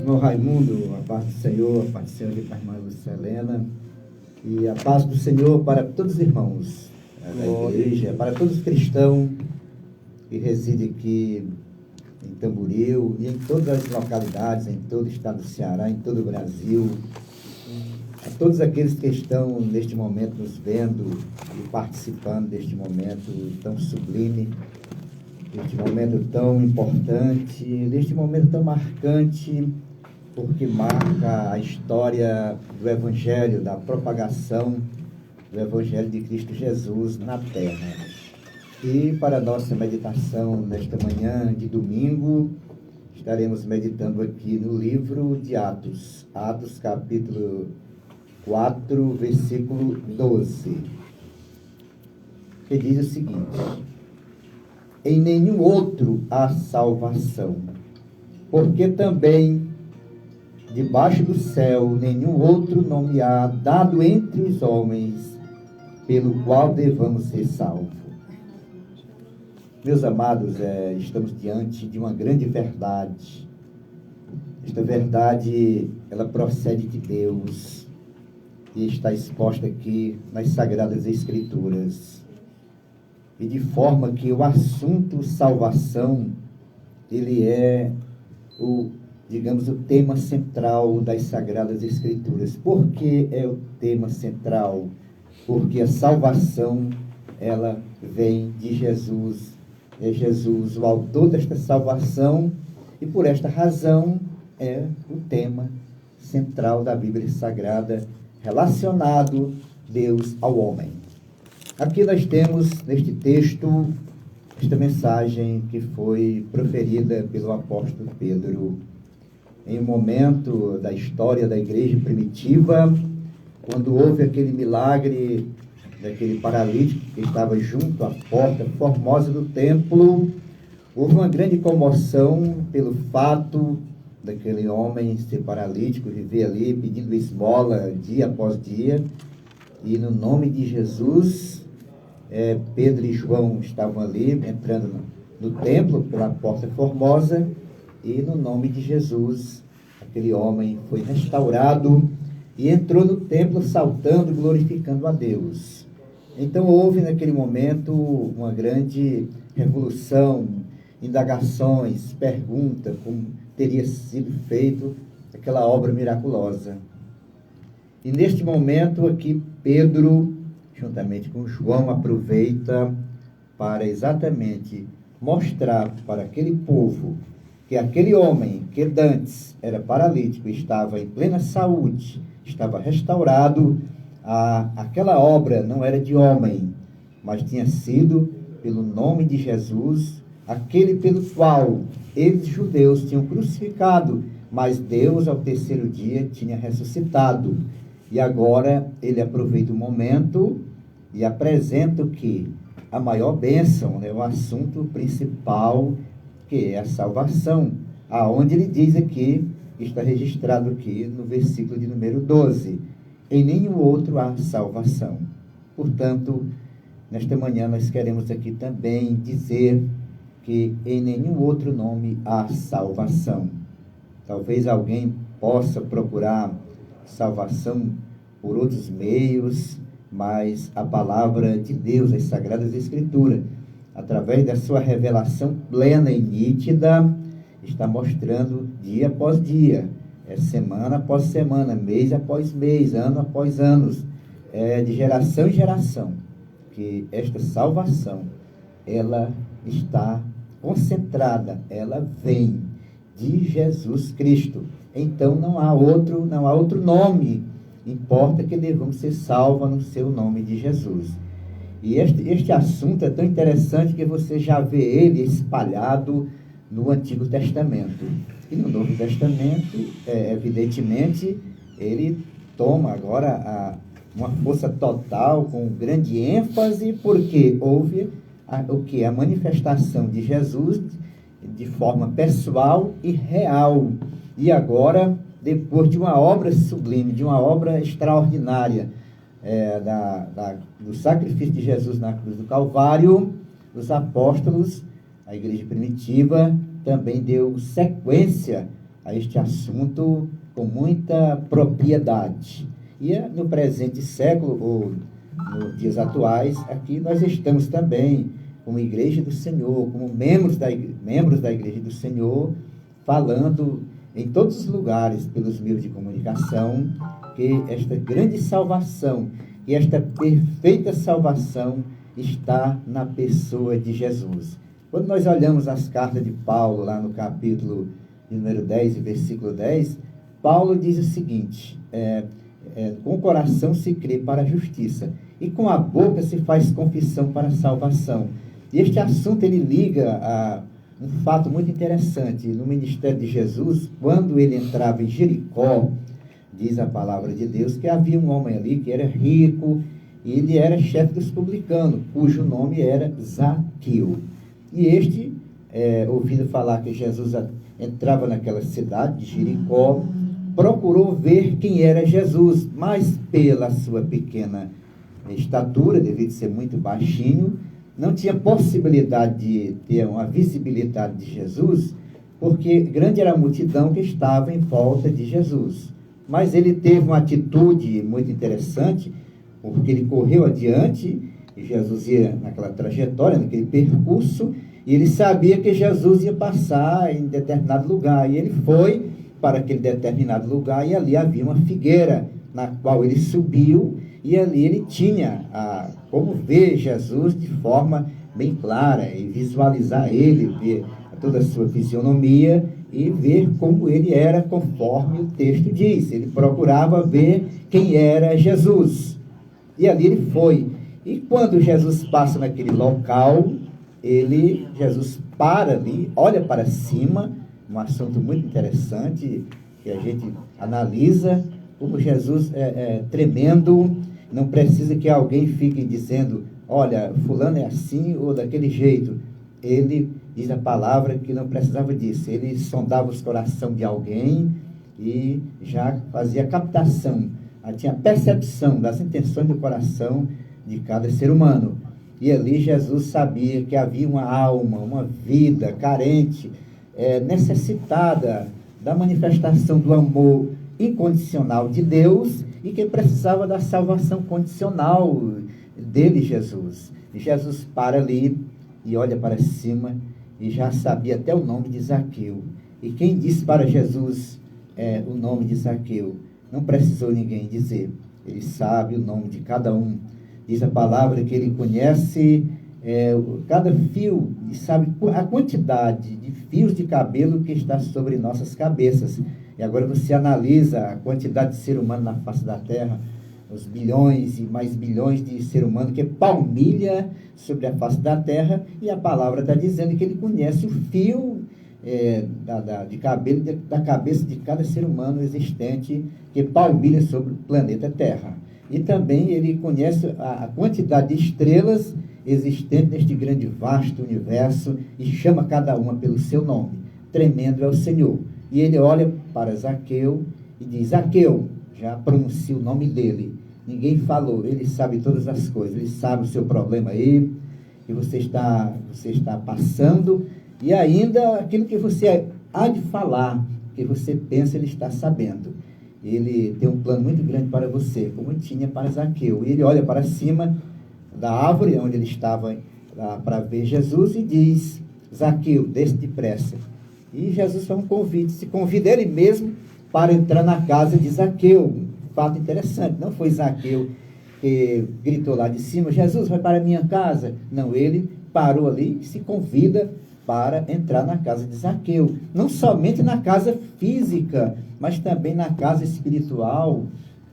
Irmão Raimundo, a paz do Senhor, a paz do Senhor aqui para a irmã Lucilena, e a paz do Senhor para todos os irmãos da igreja, para todos os cristãos que residem aqui em Tamboril e em todas as localidades, em todo o estado do Ceará, em todo o Brasil, a todos aqueles que estão neste momento nos vendo e participando deste momento tão sublime, deste momento tão importante, deste momento tão marcante, porque marca a história do Evangelho, da propagação do Evangelho de Cristo Jesus na Terra. E para a nossa meditação nesta manhã de domingo, estaremos meditando aqui no livro de Atos, Atos capítulo 4, versículo 12, que diz o seguinte: em nenhum outro há salvação, porque também debaixo do céu nenhum outro nome há dado entre os homens pelo qual devamos ser salvos. Meus amados, estamos diante de uma grande verdade. Esta verdade, ela procede de Deus e está exposta aqui nas Sagradas Escrituras. E de forma que o assunto salvação, ele é o tema central das Sagradas Escrituras. Por que é o tema central? Porque a salvação, ela vem de Jesus. É Jesus o autor desta salvação, e por esta razão é o tema central da Bíblia Sagrada, relacionado Deus ao homem. Aqui nós temos, neste texto, esta mensagem que foi proferida pelo apóstolo Pedro em um momento da história da igreja primitiva, quando houve aquele milagre daquele paralítico que estava junto à porta formosa do templo. Houve uma grande comoção pelo fato daquele homem ser paralítico, viver ali pedindo esmola dia após dia, e no nome de Jesus, Pedro e João estavam ali entrando no templo pela porta formosa, e no nome de Jesus aquele homem foi restaurado e entrou no templo saltando, glorificando a Deus. Então houve naquele momento uma grande revolução, indagações, pergunta como teria sido feito aquela obra miraculosa. E neste momento aqui Pedro, juntamente com João, aproveita para exatamente mostrar para aquele povo que aquele homem que dantes era paralítico, estava em plena saúde, estava restaurado. Aquela obra não era de homem, mas tinha sido pelo nome de Jesus, aquele pelo qual eles, judeus, tinham crucificado, mas Deus, ao terceiro dia, tinha ressuscitado. E agora ele aproveita o momento e apresenta o que? A maior bênção, o assunto principal, que é a salvação, aonde ele diz aqui, está registrado aqui no versículo de número 12, em nenhum outro há salvação. Portanto, nesta manhã nós queremos aqui também dizer que em nenhum outro nome há salvação. Talvez alguém possa procurar salvação por outros meios, mas a palavra de Deus, as Sagradas Escrituras, através da sua revelação plena e nítida, está mostrando dia após dia, semana após semana, mês após mês, ano após ano, de geração em geração, que esta salvação, ela está concentrada, ela vem de Jesus Cristo. Então não há outro nome, importa que devamos ser salvos no seu nome de Jesus. E este assunto é tão interessante que você já vê ele espalhado no Antigo Testamento. E no Novo Testamento, evidentemente, ele toma agora uma força total, com grande ênfase, porque houve a manifestação de Jesus de forma pessoal e real. E agora, depois de uma obra sublime, de uma obra extraordinária, do sacrifício de Jesus na cruz do Calvário, os apóstolos, a igreja primitiva, também deu sequência a a este assunto com muita propriedade. E no presente século, ou nos dias atuais, aqui nós estamos também, como Igreja do Senhor, como membros da Igreja do Senhor, falando em todos os lugares, pelos meios de comunicação, que esta grande salvação, que esta perfeita salvação está na pessoa de Jesus. Quando nós olhamos as cartas de Paulo, lá no capítulo de número 10, versículo 10, Paulo diz o seguinte: com o coração se crê para a justiça, e com a boca se faz confissão para a salvação. E este assunto ele liga a um fato muito interessante. No ministério de Jesus, quando ele entrava em Jericó, diz a palavra de Deus que havia um homem ali que era rico, e ele era chefe dos publicanos, cujo nome era Zaqueu. E este, ouvindo falar que Jesus entrava naquela cidade de Jericó, procurou ver quem era Jesus, mas pela sua pequena estatura, devido ser muito baixinho, não tinha possibilidade de ter uma visibilidade de Jesus, porque grande era a multidão que estava em volta de Jesus. Mas ele teve uma atitude muito interessante, porque ele correu adiante, e Jesus ia naquela trajetória, naquele percurso, e ele sabia que Jesus ia passar em determinado lugar, e ele foi para aquele determinado lugar, e ali havia uma figueira, na qual ele subiu, e ali ele tinha como ver Jesus de forma bem clara, e visualizar ele, ver toda a sua fisionomia, e ver como ele era conforme o texto diz. Ele procurava ver quem era Jesus. E ali ele foi. E quando Jesus passa naquele local, Jesus para ali, olha para cima, um assunto muito interessante, que a gente analisa, como Jesus é tremendo. Não precisa que alguém fique dizendo, olha, fulano é assim ou daquele jeito. Ele diz a palavra que não precisava disso. Ele sondava os corações de alguém e já fazia captação, tinha percepção das intenções do coração de cada ser humano. E ali Jesus sabia que havia uma alma, uma vida carente, necessitada da manifestação do amor incondicional de Deus, e que precisava da salvação condicional dele, Jesus. E Jesus para ali e olha para cima, e já sabia até o nome de Zaqueu. E quem disse para Jesus o nome de Zaqueu? Não precisou ninguém dizer. Ele sabe o nome de cada um. Diz a palavra que ele conhece cada fio, e sabe a quantidade de fios de cabelo que está sobre nossas cabeças. E agora você analisa a quantidade de ser humano na face da terra, os bilhões e mais bilhões de ser humano que palmilha sobre a face da terra, e a palavra está dizendo que ele conhece o fio de cabelo da cabeça de cada ser humano existente que palmilha sobre o planeta Terra. E também ele conhece a quantidade de estrelas existentes neste grande vasto universo, e chama cada uma pelo seu nome. Tremendo é o Senhor. E ele olha para Zaqueu e diz: Zaqueu, já pronuncia o nome dele. Ninguém falou, ele sabe todas as coisas, ele sabe o seu problema aí, que você está passando, e ainda aquilo que você há de falar, que você pensa, ele está sabendo. Ele tem um plano muito grande para você, como tinha para Zaqueu. E ele olha para cima da árvore onde ele estava para ver Jesus e diz: Zaqueu, desce depressa. E Jesus faz um convite, se convida ele mesmo para entrar na casa de Zaqueu. Fato interessante, não foi Zaqueu que gritou lá de cima: Jesus, vai para a minha casa. Não, ele parou ali e se convida para entrar na casa de Zaqueu. Não somente na casa física, mas também na casa espiritual,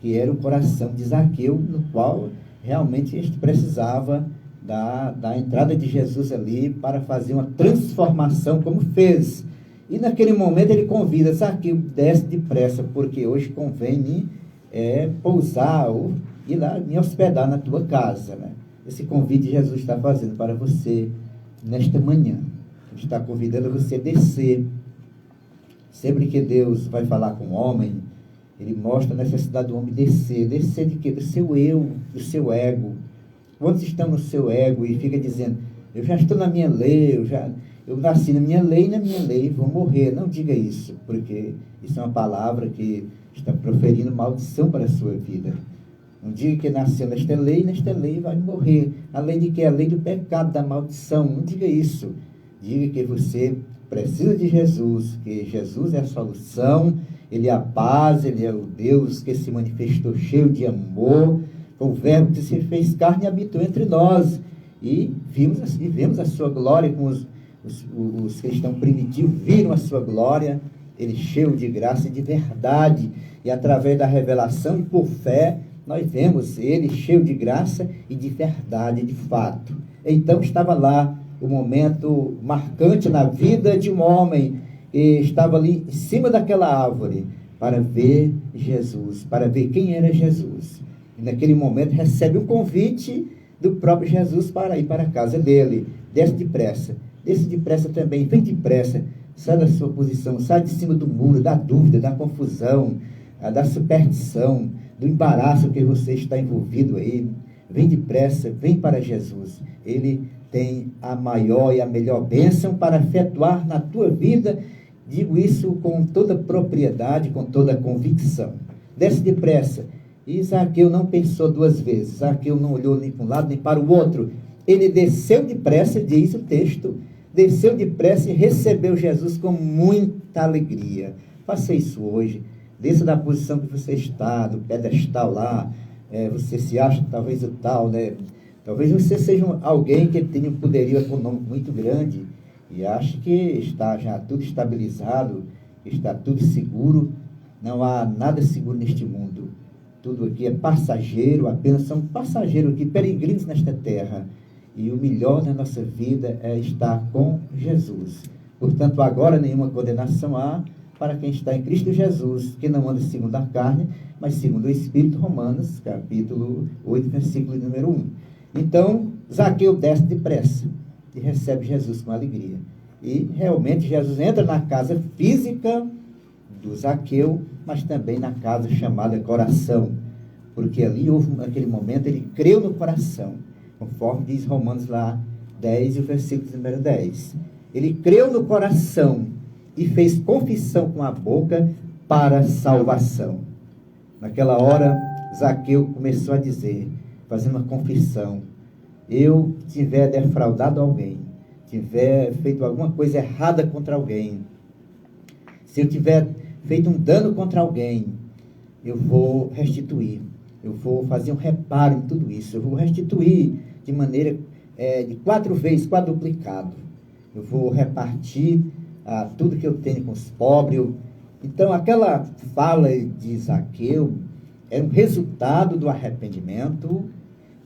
que era o coração de Zaqueu, no qual realmente este precisava da entrada de Jesus ali para fazer uma transformação, como fez. E naquele momento ele convida: Zaqueu, desce depressa, porque hoje convém pousar ou ir lá me hospedar na tua casa, né? Esse convite Jesus está fazendo para você nesta manhã. Ele está convidando você a descer. Sempre que Deus vai falar com o homem, ele mostra a necessidade do homem descer. Descer de quê? Do seu eu, do seu ego. Quantos estão no seu ego e fica dizendo: eu já estou na minha lei, eu nasci na minha lei vou morrer. Não diga isso, porque isso é uma palavra que está proferindo maldição para a sua vida. Não diga que nasceu nesta lei vai morrer. A lei de que? A lei do pecado, da maldição. Não diga isso. Diga que você precisa de Jesus, que Jesus é a solução, Ele é a paz, Ele é o Deus que se manifestou cheio de amor, o verbo que se fez carne e habitou entre nós. E vemos a sua glória, como os cristãos primitivos viram a sua glória, Ele cheio de graça e de verdade. E através da revelação e por fé, nós vemos Ele cheio de graça e de verdade, de fato. Então estava lá o momento marcante na vida de um homem que estava ali em cima daquela árvore para ver Jesus, para ver quem era Jesus. E naquele momento recebe um convite do próprio Jesus para ir para a casa dele. Desce depressa também, vem depressa, sai da sua posição, sai de cima do muro, da dúvida, da confusão, da superstição, do embaraço que você está envolvido aí. Vem depressa, vem para Jesus. Ele tem a maior e a melhor bênção para efetuar na tua vida. Digo isso com toda propriedade, com toda convicção. Desce depressa. E Zaqueu não pensou duas vezes. Zaqueu não olhou nem para um lado nem para o outro. Ele desceu depressa, diz o texto, desceu depressa e recebeu Jesus com muita alegria. Faça isso hoje. Desça da posição que você está, do pedestal lá. Você se acha talvez o tal, né? Talvez você seja alguém que tenha um poderio econômico muito grande e ache que está já tudo estabilizado, está tudo seguro. Não há nada seguro neste mundo. Tudo aqui é passageiro, apenas são passageiros aqui, peregrinos nesta terra. E o melhor da nossa vida é estar com Jesus. Portanto, agora nenhuma condenação há para quem está em Cristo Jesus, que não anda segundo a carne, mas segundo o Espírito. Romanos, capítulo 8, versículo número 1. Então, Zaqueu desce depressa e recebe Jesus com alegria. E realmente Jesus entra na casa física do Zaqueu, mas também na casa chamada coração, porque ali houve, naquele momento, ele creu no coração, conforme diz Romanos lá 10, e o versículo número 10. Ele creu no coração e fez confissão com a boca para salvação. Naquela hora, Zaqueu começou a dizer, fazendo uma confissão: eu tiver defraudado alguém, tiver feito alguma coisa errada contra alguém, se eu tiver feito um dano contra alguém, eu vou restituir, eu vou fazer um reparo em tudo isso, eu vou restituir de maneira de 4 vezes, quadruplicado, eu vou repartir tudo que eu tenho com os pobres. Então aquela fala de Zaqueu era um resultado do arrependimento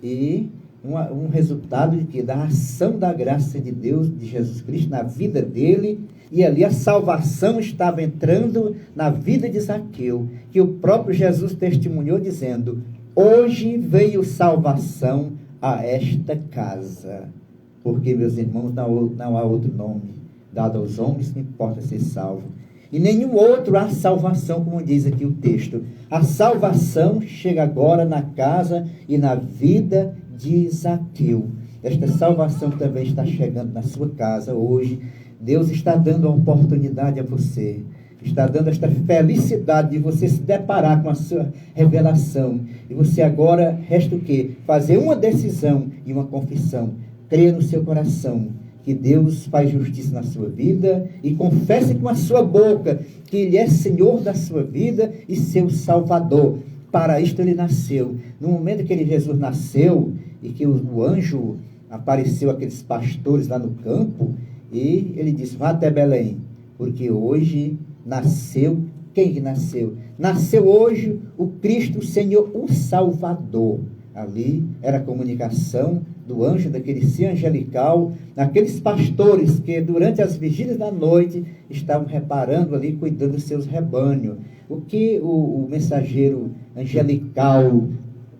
e um resultado de que? Da ação da graça de Deus, de Jesus Cristo na vida dele. E ali a salvação estava entrando na vida de Zaqueu, que o próprio Jesus testemunhou dizendo: hoje veio salvação a esta casa. Porque, meus irmãos, não há outro nome dado aos homens que importa ser salvo. E nenhum outro há salvação, como diz aqui o texto. A salvação chega agora na casa e na vida de Zaqueu. Esta salvação também está chegando na sua casa hoje. Deus está dando a oportunidade a você. Está dando esta felicidade de você se deparar com a sua revelação. E você agora resta o quê? Fazer uma decisão e uma confissão. Creia no seu coração que Deus faz justiça na sua vida e confesse com a sua boca que Ele é Senhor da sua vida e seu Salvador. Para isto Ele nasceu. No momento que Jesus nasceu e que o anjo apareceu àqueles pastores lá no campo, e ele disse: vá até Belém, porque hoje nasceu. Quem que nasceu? Nasceu hoje o Cristo, o Senhor, o Salvador. Ali era a comunicação do anjo, daquele ser angelical, naqueles pastores que durante as vigílias da noite estavam reparando ali, cuidando dos seus rebanhos. O que o mensageiro angelical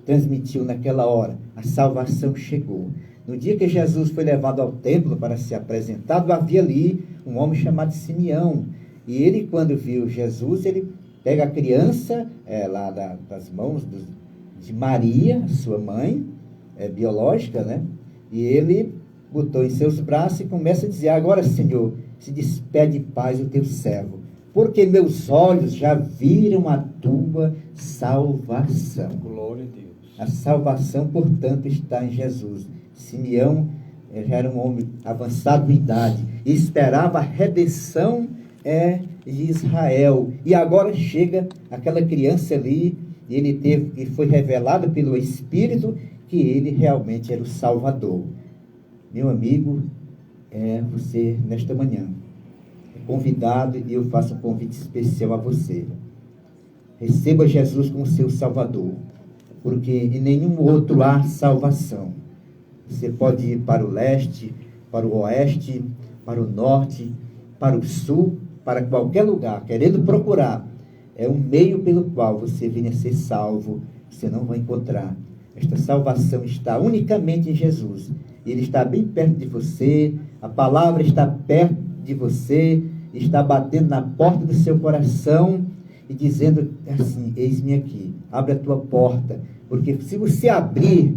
transmitiu naquela hora? A salvação chegou. No dia que Jesus foi levado ao templo para ser apresentado, havia ali um homem chamado Simeão. E ele, quando viu Jesus, ele pega a criança lá das mãos de Maria, sua mãe biológica, né? E ele botou em seus braços e começa a dizer: agora, Senhor, se despede em paz o teu servo, porque meus olhos já viram a tua salvação. Glória a Deus. A salvação, portanto, está em Jesus. Simeão já era um homem avançado em idade e esperava a redenção de Israel. E agora chega aquela criança ali, e foi revelado pelo Espírito que ele realmente era o Salvador. Meu amigo, você nesta manhã é convidado, e eu faço um convite especial a você. Receba Jesus como seu Salvador, porque em nenhum outro há salvação. Você pode ir para o leste, para o oeste, para o norte, para o sul, para qualquer lugar, querendo procurar. É um meio pelo qual você venha a ser salvo. Você não vai encontrar. Esta salvação está unicamente em Jesus. Ele está bem perto de você, a palavra está perto de você, está batendo na porta do seu coração e dizendo assim: eis-me aqui, abre a tua porta, porque se você abrir,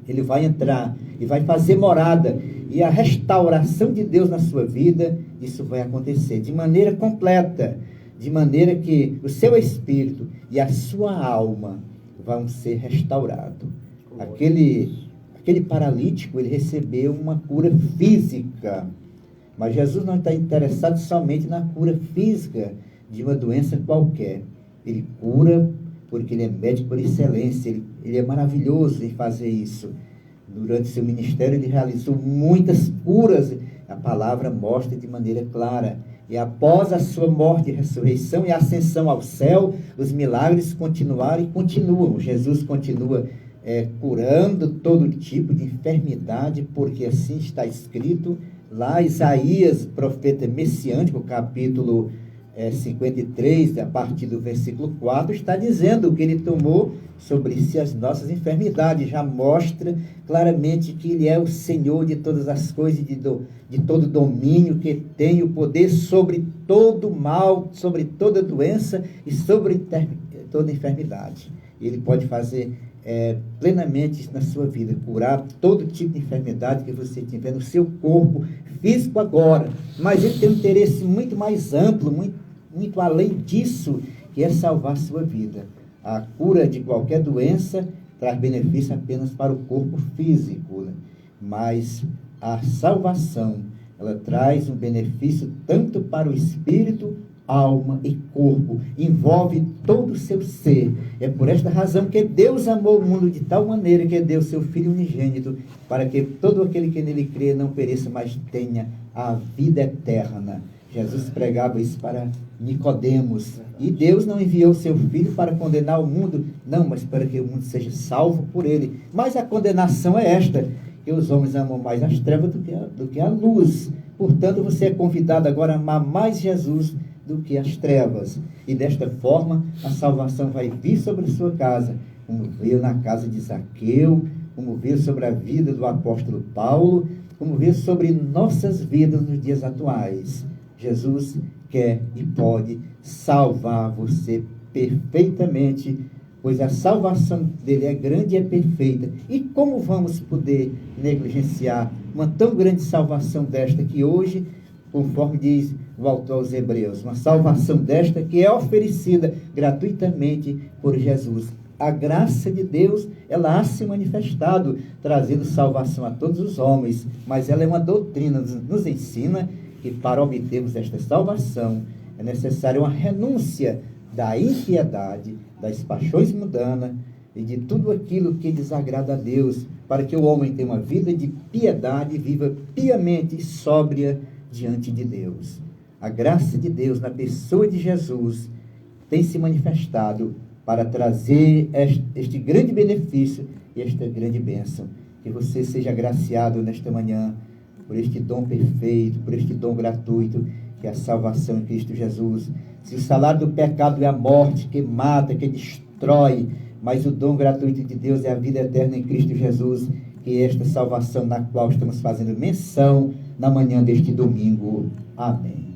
ele vai entrar e vai fazer morada, e a restauração de Deus na sua vida, isso vai acontecer de maneira completa, de maneira que o seu espírito e a sua alma vão ser restaurados. Aquele paralítico, ele recebeu uma cura física, mas Jesus não está interessado somente na cura física de uma doença qualquer. Ele cura porque ele é médico por excelência, ele é maravilhoso em fazer isso. Durante seu ministério ele realizou muitas curas, a palavra mostra de maneira clara. E após a sua morte, ressurreição e ascensão ao céu, os milagres continuaram e continuam. Jesus continua curando todo tipo de enfermidade, porque assim está escrito lá, Isaías, profeta messiânico, capítulo 53, a partir do versículo 4, está dizendo que ele tomou sobre si as nossas enfermidades. Já mostra claramente que ele é o Senhor de todas as coisas, de todo domínio, que tem o poder sobre todo mal, sobre toda doença e sobre toda enfermidade. Ele pode fazer plenamente isso na sua vida, curar todo tipo de enfermidade que você tiver no seu corpo físico agora, mas ele tem um interesse muito mais amplo, muito além disso, que é salvar a sua vida. A cura de qualquer doença traz benefício apenas para o corpo físico, né? Mas a salvação, ela traz um benefício tanto para o espírito, alma e corpo, envolve todo o seu ser. É por esta razão que Deus amou o mundo de tal maneira que deu seu Filho unigênito, para que todo aquele que nele crê não pereça, mas tenha a vida eterna. Jesus pregava isso para Nicodemos. E Deus não enviou seu Filho para condenar o mundo, não, mas para que o mundo seja salvo por ele. Mas a condenação é esta, que os homens amam mais as trevas do que a luz. Portanto, você é convidado agora a amar mais Jesus do que as trevas. E desta forma, a salvação vai vir sobre a sua casa, como veio na casa de Zaqueu, como veio sobre a vida do apóstolo Paulo, como veio sobre nossas vidas nos dias atuais. Jesus quer e pode salvar você perfeitamente, pois a salvação dele é grande e é perfeita. E como vamos poder negligenciar uma tão grande salvação desta que hoje, conforme diz o autor aos Hebreus, uma salvação desta que é oferecida gratuitamente por Jesus. A graça de Deus, ela há se manifestado, trazendo salvação a todos os homens, mas ela é uma doutrina, nos ensina que para obtermos esta salvação é necessária uma renúncia da impiedade, das paixões mundanas e de tudo aquilo que desagrada a Deus, para que o homem tenha uma vida de piedade e viva piamente e sóbria diante de Deus. A graça de Deus na pessoa de Jesus tem se manifestado para trazer este grande benefício e esta grande bênção. Que você seja agraciado nesta manhã por este dom perfeito, por este dom gratuito, que é a salvação em Cristo Jesus. Se o salário do pecado é a morte, que mata, que destrói, mas o dom gratuito de Deus é a vida eterna em Cristo Jesus, que é esta salvação na qual estamos fazendo menção na manhã deste domingo. Amém.